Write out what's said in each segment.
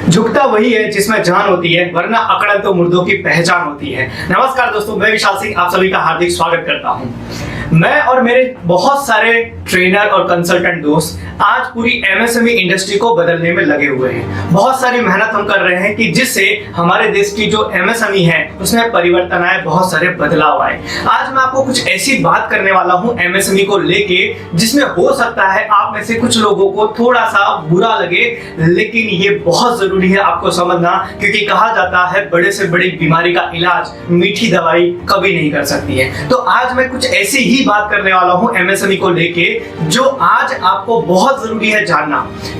झुकता वही है जिसमें जान होती है, वरना अकड़न तो मुर्दों की पहचान होती है। नमस्कार दोस्तों, मैं विशाल सिंह आप सभी का हार्दिक स्वागत करता हूं। मैं और मेरे बहुत सारे ट्रेनर और कंसल्टेंट दोस्त आज पूरी एमएसएमई इंडस्ट्री को बदलने में लगे हुए हैं। बहुत सारी मेहनत हम कर रहे हैं कि जिससे हमारे देश की जो एमएसएमई है उसमें परिवर्तन आए, बहुत सारे बदलाव आए। आज मैं आपको कुछ ऐसी बात करने वाला हूं एमएसएमई को लेके जिसमें हो सकता है आप में से कुछ लोगों को थोड़ा सा बुरा लगे, लेकिन ये बहुत जरूरी है आपको समझना, क्योंकि कहा जाता है बड़े से बड़ी बीमारी का इलाज मीठी दवाई कभी नहीं कर सकती है। तो आज मैं कुछ ऐसी ही बात करने वाला हूं एमएसएमई को लेके जो आज आपको बहुत जरूरी है जानना,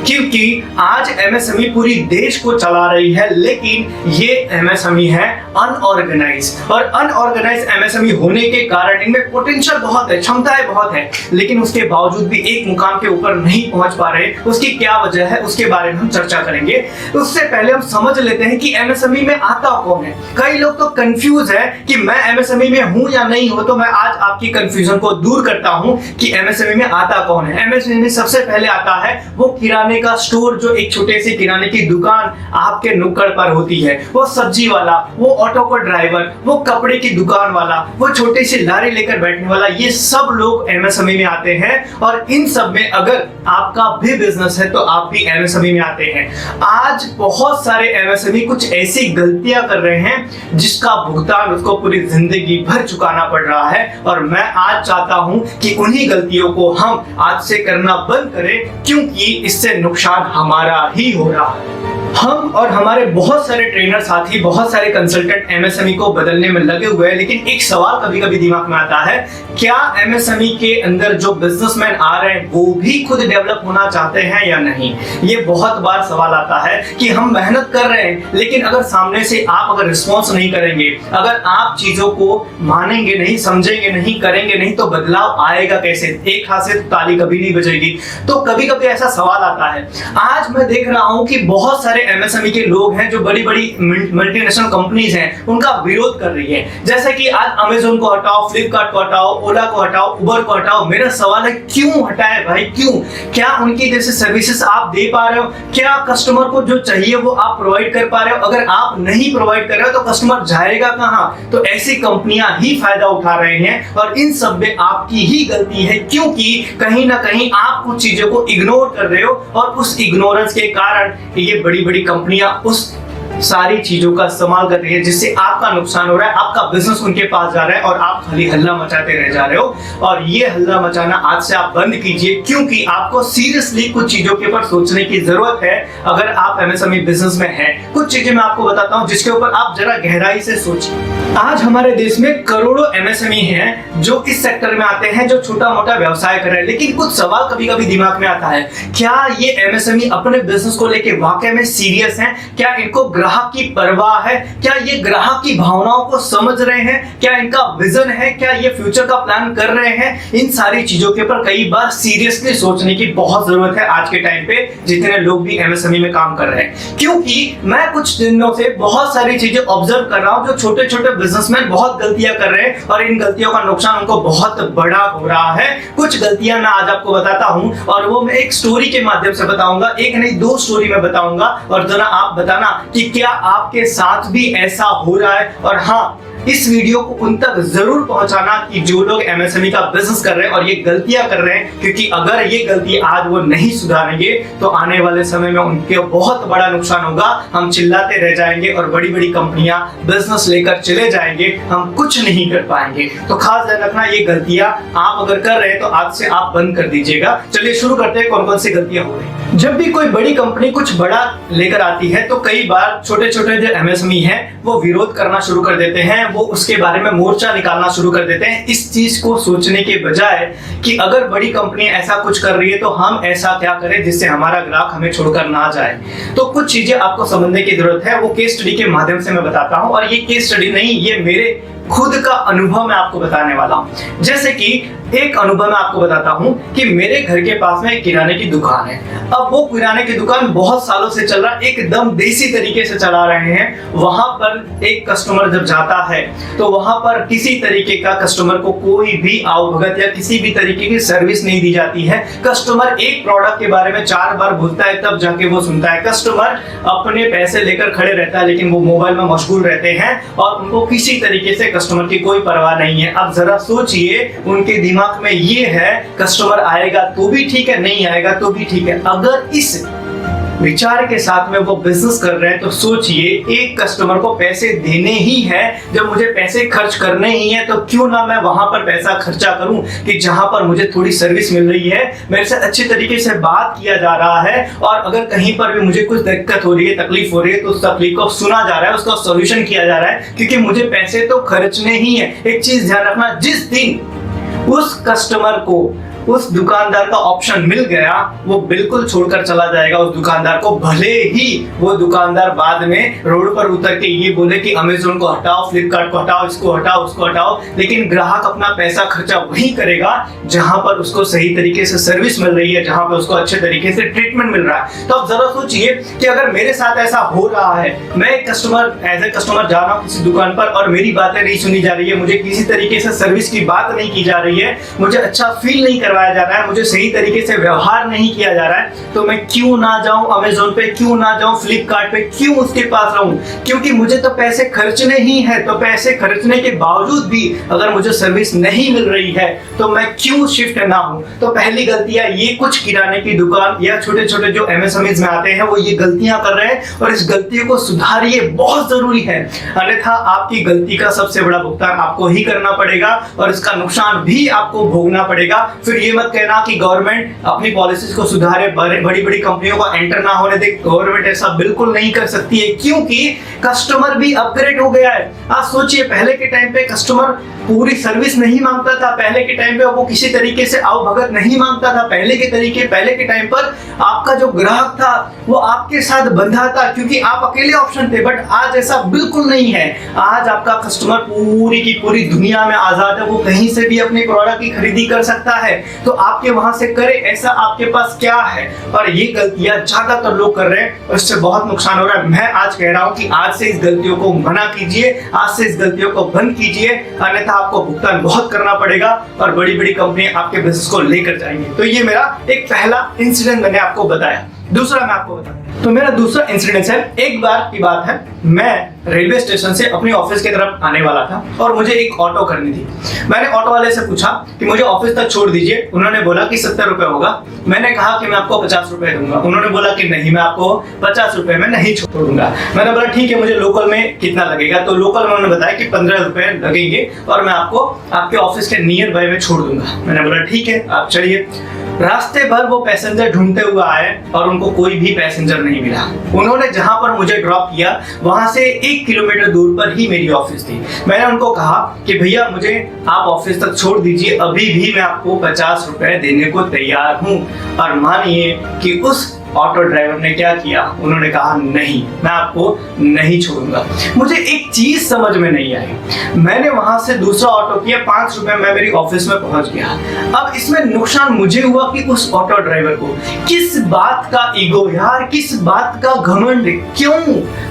क्योंकि आज एमएसएमई पूरी देश को चला रही है, लेकिन ये एमएसएमई है अनऑर्गेनाइज्ड। और अनऑर्गेनाइज्ड एमएसएमई होने के कारण इनमें पोटेंशियल बहुत है, क्षमताएं बहुत है, लेकिन उसके बावजूद भी एक मुकाम के ऊपर नहीं पहुंच पा रहे। उसकी क्या वजह है उसके बारे में हम चर्चा करेंगे। उससे पहले हम समझ लेते हैं कि एमएसएमई में आता कौन है। कई लोग तो कंफ्यूज है कि मैं एमएसएमई में हूं या नहीं हूं, तो मैं आज आपकी कंफ्यूजन को दूर करता हूं कि एमएसएमई में आता कौन है। एमएसएमई में सबसे पहले आता है वो किराने का स्टोर, जो एक छोटे से किराने की दुकान आपके नुक्कड़ पर होती है। वो सब्जी वाला, वो ऑटो का ड्राइवर, वो कपड़े की दुकान वाला, वो छोटे से लारी लेकर बैठने वाला, ये सब लोग एमएसएमई में आते हैं। और इन सब में अगर आपका भी बिजनेस है तो आप भी एमएसएमई में आते हैं। आज बहुत सारे एमएसएमई कुछ ऐसी गलतियां कर रहे हैं जिसका भुगतान उसको पूरी जिंदगी भर चुकाना पड़ रहा है, और मैं आज चाहता हूं कि उन्हीं गलतियों को हम आज से करना बंद करें, क्योंकि इससे नुकसान हमारा ही हो रहा है। हम और हमारे बहुत सारे ट्रेनर साथी, बहुत सारे कंसल्टेंट एमएसएमई को बदलने में लगे हुए हैं, लेकिन एक सवाल कभी कभी दिमाग में आता है, क्या एमएसएमई के अंदर जो बिजनेसमैन आ रहे हैं वो भी खुद डेवलप होना चाहते हैं या नहीं। ये बहुत बार सवाल आता है कि हम मेहनत कर रहे हैं, लेकिन अगर सामने से आप अगर रिस्पॉन्स नहीं करेंगे, अगर आप चीजों को मानेंगे नहीं, समझेंगे नहीं, करेंगे नहीं, तो बदलाव आएगा कैसे। एक हाथ से ताली कभी नहीं बजेगी। तो कभी कभी ऐसा सवाल आता है। आज मैं देख रहा हूं कि बहुत सारे एमएसएमई के लोग हैं जो बड़ी बड़ी मल्टीनेशनल कंपनीज हैं, उनका विरोध कर रही है। जैसे कि आज अमेज़न को हटाओ, फ्लिपकार्ट को हटाओ, ओला को हटाओ, उबर को हटाओ। मेरा सवाल है क्यों हटाए भाई, क्यों? क्या उनकी जैसे सर्विसेज आप दे पा रहे हो? क्या कस्टमर को जो चाहिए वो आप प्रोवाइड कर पा रहे हो? अगर आप नहीं प्रोवाइड कर रहे हो तो कस्टमर जाएगा कहां? तो ऐसी कंपनियां ही फायदा उठा रहे हैं, और इन सब में आपकी ही गलती है, क्योंकि कहीं ना कहीं आप कुछ चीजों को इग्नोर कर रहे हो, और उस इग्नोरेंस के कारण ये बड़ी बड़ी कंपनियां उस सारी चीजों का इस्तेमाल कर रही है, जिससे आपका नुकसान हो रहा है, आपका बिजनेस उनके पास जा रहा है, और आप खाली हल्ला मचाते रह जा रहे हो। और ये हल्ला मचाना आज से आप बंद कीजिए, क्योंकि आपको सीरियसली कुछ चीजों के ऊपर सोचने की जरूरत है। अगर आप एमएसएमई बिजनेस में हैं, कुछ चीजें मैं आपको बताता हूं जिसके ऊपर आप जरा गहराई से सोचिए। आज हमारे देश में करोड़ों एमएसएमई हैं जो इस सेक्टर में आते हैं, जो छोटा मोटा व्यवसाय कर रहे हैं, लेकिन कुछ सवाल कभी कभी दिमाग में आता है, क्या ये एमएसएमई अपने बिजनेस को लेके वाकई में सीरियस हैं? क्या इनको ग्राहक की परवाह है? क्या ये ग्राहक की भावनाओं को समझ रहे हैं? क्या इनका विजन है? क्या ये फ्यूचर का प्लान कर रहे हैं? इन सारी चीजों के ऊपर कई बार सीरियसली सोचने की बहुत जरूरत है आज के टाइम पे, जितने लोग भी एमएसएमई में काम कर रहे हैं। क्योंकि मैं कुछ दिनों से बहुत सारी चीजें ऑब्जर्व कर रहा हूं, जो छोटे छोटे बिजनेसमैन बहुत गलतियां कर रहे हैं, और इन गलतियों का नुकसान उनको बहुत बड़ा हो रहा है। कुछ गलतियां मैं आज आपको बताता हूं, और वो मैं एक स्टोरी के माध्यम से बताऊंगा। एक नहीं, दो स्टोरी में बताऊंगा, और जरा आप बताना कि क्या आपके साथ भी ऐसा हो रहा है। और हाँ, इस वीडियो को उन तक जरूर पहुंचाना कि जो लोग एमएसएमई का बिजनेस कर रहे हैं और ये गलतियां कर रहे हैं, क्योंकि अगर ये गलती आज वो नहीं सुधारेंगे तो आने वाले समय में उनके बहुत बड़ा नुकसान होगा। हम चिल्लाते रह जाएंगे और बड़ी बड़ी कंपनियां बिजनेस लेकर चले जाएंगे, हम कुछ नहीं कर पाएंगे। तो खास ध्यान रखना, ये गलतियां आप अगर कर रहे हैं तो आज से आप बंद कर दीजिएगा। चलिए शुरू करते हैं, कौन कौन सी गलतियां हो रही हैं। जब भी कोई बड़ी कंपनी कुछ बड़ा लेकर आती है तो कई बार छोटे छोटे जो एमएसएमई है वो विरोध करना शुरू कर देते हैं, वो उसके बारे में मोर्चा निकालना शुरू कर देते हैं, इस चीज को सोचने के बजाय कि अगर बड़ी कंपनी ऐसा कुछ कर रही है तो हम ऐसा क्या करें जिससे हमारा ग्राहक हमें छोड़कर ना जाए। तो कुछ चीजें आपको समझने की जरूरत है, वो केस स्टडी के माध्यम से मैं बताता हूं। और ये केस स्टडी नहीं, ये मेरे खुद का अनुभव मैं आपको बताने वाला हूं। जैसे कि एक अनुभव मैं आपको बताता हूं कि मेरे घर के पास में एक किराने की दुकान है। अब वो किराने की दुकान बहुत सालों से चल रहा है, एकदम देसी तरीके से चला रहे हैं। वहां पर एक कस्टमर जब जाता है तो वहां पर किसी तरीके का कस्टमर को कोई भी आवभगत या किसी भी तरीके की सर्विस नहीं दी जाती है। कस्टमर एक प्रोडक्ट के बारे में 4 बार बोलता है तब जाके वो सुनता है। कस्टमर अपने पैसे लेकर खड़े रहता है लेकिन वो मोबाइल में मशगूल रहते हैं और उनको किसी तरीके से कस्टमर की कोई परवाह नहीं है। अब जरा सोचिए, उनके दिमाग में ये है कस्टमर आएगा तो भी ठीक है, नहीं आएगा तो भी ठीक है। अगर इस विचार के साथ में वो बिजनेस कर रहे हैं तो सोचिए, एक कस्टमर को पैसे देने ही है, जब मुझे पैसे खर्च करने ही है तो क्यों ना मैं वहां पर पैसा खर्चा करूं कि जहां पर मुझे थोड़ी सर्विस मिल रही है, मेरे से अच्छे तरीके से बात किया जा रहा है और अगर कहीं पर भी मुझे कुछ दिक्कत हो रही है, तकलीफ हो रही है तो उस तकलीफ को सुना जा रहा है, उसका सॉल्यूशन किया जा रहा है, क्योंकि मुझे पैसे तो खर्चने ही है। एक चीज ध्यान रखना, जिस दिन उस कस्टमर को उस दुकानदार का ऑप्शन मिल गया वो बिल्कुल छोड़कर चला जाएगा उस दुकानदार को, भले ही वो दुकानदार बाद में रोड पर उतर के ये बोले कि अमेज़न को हटाओ, फ्लिपकार्ट को हटाओ, इसको हटाओ, उसको हटाओ, लेकिन ग्राहक अपना पैसा खर्चा वही करेगा जहां पर उसको सही तरीके से सर्विस मिल रही है, जहां पर उसको अच्छे तरीके से ट्रीटमेंट मिल रहा है। तो अब जरा सोचिए कि अगर मेरे साथ ऐसा हो रहा है, मैं एक कस्टमर एज ए कस्टमर जा रहा हूँ किसी दुकान पर और मेरी बातें नहीं सुनी जा रही है, मुझे किसी तरीके से सर्विस की बात नहीं की जा रही है, मुझे अच्छा फील नहीं करवाया जा रहा है, मुझे सही तरीके से व्यवहार नहीं किया जा रहा है, तो मैं क्यों ना जाऊं अमेज़न पे, क्यों ना जाऊं फ्लिपकार्ट पे, क्यों उसके पास रहूं? क्योंकि मुझे तो पैसे खर्चने ही है। तो पैसे खर्चने के बावजूद भी अगर मुझे सर्विस नहीं मिल रही है तो मैं क्यों शिफ्ट ना हूं? तो पहली गलतियां ये कुछ किराने की दुकान या छोटे छोटे जो एमएसएमईज में आते हैं वो ये गलतियां कर रहे हैं और इस गलतियों को सुधारिए, बहुत जरूरी है। अन्यथा आपकी गलती का सबसे बड़ा भुगतान आपको ही करना पड़ेगा और इसका नुकसान भी आपको भोगना पड़ेगा। फिर ये मत कहना कि गवर्नमेंट अपनी पॉलिसीज को सुधारे, बड़ी बड़ी कंपनियों को एंटर ना होने दे। गवर्नमेंट ऐसा बिल्कुल नहीं कर सकती है क्योंकि कस्टमर भी अपग्रेड हो गया है। आज सोचिए, पहले के टाइम पे कस्टमर पूरी सर्विस नहीं मांगता था, पहले के टाइम पे वो किसी तरीके से आवभगत नहीं मांगता था। पहले के टाइम पर आपका जो ग्राहक था वो आपके साथ बंधा था क्योंकि आप अकेले ऑप्शन थे। बट आज ऐसा बिल्कुल नहीं है। आज आपका कस्टमर पूरी की पूरी दुनिया में आजाद है, वो कहीं से भी अपने प्रोडक्ट की खरीदी कर सकता है, तो आपके वहां से करे, ऐसा आपके पास क्या है? और ये गलतियां ज्यादातर लोग कर रहे हैं और इससे बहुत नुकसान हो रहा है। मैं आज कह रहा हूं कि आज से इस गलतियों को मना कीजिए, आज से इस गलतियों को बंद कीजिए, अन्यथा आपको भुगतान बहुत करना पड़ेगा और बड़ी बड़ी कंपनियां आपके बिजनेस को लेकर जाएंगी। तो ये मेरा एक पहला इंसिडेंट मैंने आपको बताया। दूसरा मैं आपको बताता हूं, तो मेरा दूसरा इंसिडेंट है, एक बार की बात है, मैं रेलवे स्टेशन से अपने ऑफिस की तरफ आने वाला था और मुझे एक ऑटो करनी थी। मैंने ऑटो वाले से पूछा कि मुझे ऑफिस तक छोड़ दीजिए। उन्होंने बोला कि 70 रुपए होगा। मैंने कहा कि मैं आपको 50 रुपए दूंगा। उन्होंने बोला कि नहीं, मैं आपको 50 रुपए में नहीं छोड़ूंगा। मैंने बोला ठीक है, मुझे लोकल में कितना लगेगा? तो लोकल में उन्होंने बताया कि 15 रुपए लगेंगे और मैं आपको आपके ऑफिस के नियर बाय में छोड़ दूंगा। मैंने बोला ठीक है, आप चढ़िए। रास्ते भर वो पैसेंजर ढूंढते हुए आए और उनको कोई भी पैसेंजर नहीं मिला। उन्होंने जहां पर मुझे ड्रॉप किया वहां से 1 किलोमीटर दूर पर ही मेरी ऑफिस थी। मैंने उनको कहा कि भैया मुझे आप ऑफिस तक छोड़ दीजिए, अभी भी मैं आपको 50 रुपए देने को तैयार हूं। और मानिए कि उस ऑटो ड्राइवर ने क्या किया, उन्होंने कहा नहीं, मैं आपको नहीं छोड़ूंगा। मुझे एक चीज समझ में नहीं आई। मैंने वहां से दूसरा ऑटो किया, 5 रुपए में मेरी ऑफिस में पहुंच गया। अब इसमें नुकसान मुझे हुआ कि उस ऑटो ड्राइवर को। किस बात का ईगो यार, किस बात का घमंड?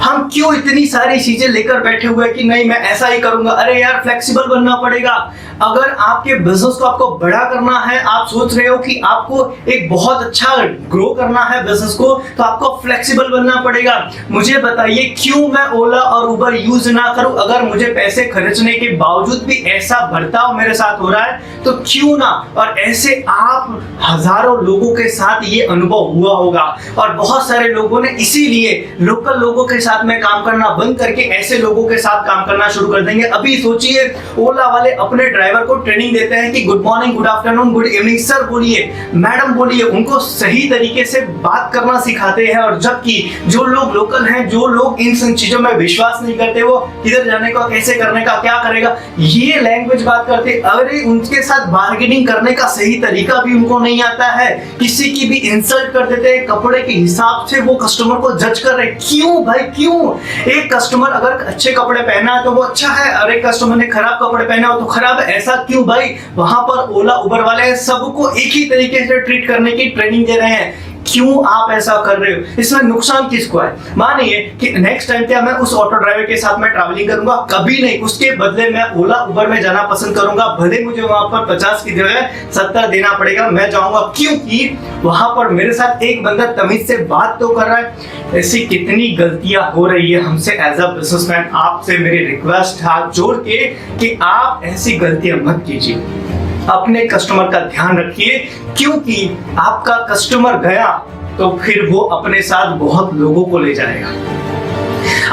हम क्यों इतनी सारी चीजें लेकर बैठे हुए कि नहीं मैं ऐसा ही करूंगा? अरे यार, फ्लेक्सिबल बनना पड़ेगा। अगर आपके बिजनेस को आपको बड़ा करना है, आप सोच रहे हो कि आपको एक बहुत अच्छा ग्रो करना है बिजनेस को, तो आपको फ्लेक्सिबल बनना पड़ेगा। मुझे बताइए क्यों मैं ओला और उबर यूज ना करूं? अगर मुझे पैसे खर्चने के बावजूद भी ऐसा बर्ताव मेरे साथ हो रहा है तो क्यों ना? और ऐसे आप हजारों लोगों के साथ ये अनुभव हुआ होगा और बहुत सारे लोगों ने इसीलिए लोकल लोगों के साथ में काम करना बंद करके ऐसे लोगों के साथ काम करना शुरू कर देंगे। अभी सोचिए, ओला वाले अपने ड्राइवर को ट्रेनिंग देते हैं कि good morning, good afternoon, good evening, sir बोलिए, मैडम बोलिए, उनको सही तरीके से बात करना सिखाते हैं। और जबकि जो लोग लोकल हैं, जो लोग इन सब चीजों में विश्वास नहीं करते, वो किधर जाने का, कैसे करने का, क्या करेगा, ये लैंग्वेज बात करते। अरे उनके साथ बार्गेनिंग करने का सही तरीका भी उनको नहीं आता है, किसी की भी इंसल्ट कर देते हैं, कपड़े के हिसाब से वो कस्टमर को जज कर रहे। क्यों भाई, क्यों? एक कस्टमर अगर अच्छे कपड़े पहना है तो वो अच्छा है और एक कस्टमर ने खराब कपड़े पहने हो तो खराब है। ऐसा क्यों भाई? वहां पर ओला उबर वाले सबको एक ही तरीके से ट्रीट करने की ट्रेनिंग दे रहे हैं, क्यों आप ऐसा कर रहे हो? इसमें नुकसान किसको है? मानिए कि नेक्स्ट टाइम क्या मैं उस ऑटो ड्राइवर के साथ में ट्रैवलिंग करूंगा? कभी नहीं। उसके बदले मैं ओला उबर में जाना पसंद करूंगा, भले मुझे वहां पर 50 की जगह 70 देना पड़ेगा, मैं जाऊंगा, क्योंकि वहां पर मेरे साथ एक बंदा तमीज से बात तो कर रहा है। ऐसी कितनी गलतियां हो रही है हमसे एज अ बिजनेसमैन। आपसे मेरी रिक्वेस्ट हाथ जोड़ के कि आप ऐसी गलतियां मत कीजिए, अपने कस्टमर का ध्यान रखिए, क्योंकि आपका कस्टमर गया तो फिर वो अपने साथ बहुत लोगों को ले जाएगा।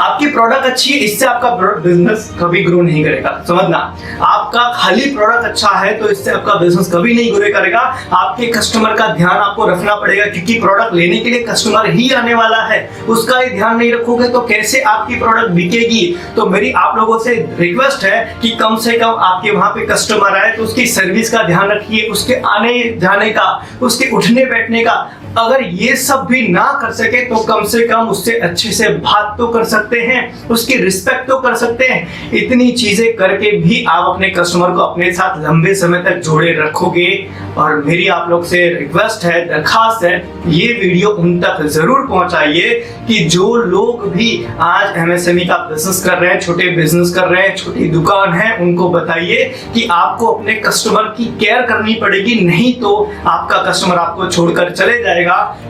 आपकी प्रोडक्ट अच्छी है, इससे आपका बिजनेस कभी ग्रो नहीं करेगा, समझना। आपका खाली प्रोडक्ट अच्छा है तो इससे आपका बिजनेस कभी नहीं ग्रो करेगा। आपके कस्टमर का ध्यान आपको रखना पड़ेगा, क्योंकि प्रोडक्ट लेने के लिए कस्टमर ही आने वाला है। उसका ही ध्यान नहीं रखोगे तो कैसे आपकी प्रोडक्ट बिकेगी? तो मेरी आप लोगों से रिक्वेस्ट है कि कम से कम आपके वहां पे कस्टमर आए तो उसकी सर्विस का ध्यान रखिए, उसके आने जाने का, उसके उठने बैठने का। अगर ये सब भी ना कर सके तो कम से कम उससे अच्छे से बात तो कर सकते हैं, उसकी रिस्पेक्ट तो कर सकते हैं। इतनी चीजें करके भी आप अपने कस्टमर को अपने साथ लंबे समय तक जोड़े रखोगे। और मेरी आप लोग से रिक्वेस्ट है, दरखास्त है, ये वीडियो उन तक जरूर पहुंचाइए कि जो लोग भी आज एमएसएमई का बिजनेस कर रहे हैं, छोटे बिजनेस कर रहे हैं, छोटी दुकान है, उनको बताइए कि आपको अपने कस्टमर की केयर करनी पड़ेगी, नहीं तो आपका कस्टमर आपको छोड़कर चले जाएगा।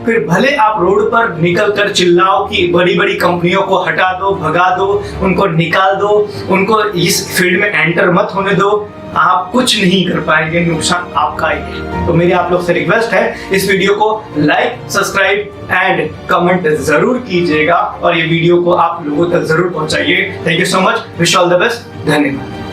फिर भले आप रोड पर निकलकर चिल्लाओ कि बड़ी बड़ी कंपनियों को हटा दो, भगा दो, उनको निकाल दो, उनको इस फील्ड में एंटर मत होने दो, आप कुछ नहीं कर पाएंगे, नुकसान आपका ही है। तो मेरी आप लोग से रिक्वेस्ट है, इस वीडियो को लाइक, सब्सक्राइब एंड कमेंट जरूर कीजिएगा और ये वीडियो को आप लोगों तक जरूर पहुंचाइए। Thank you so much, wish all the best, धन्यवाद।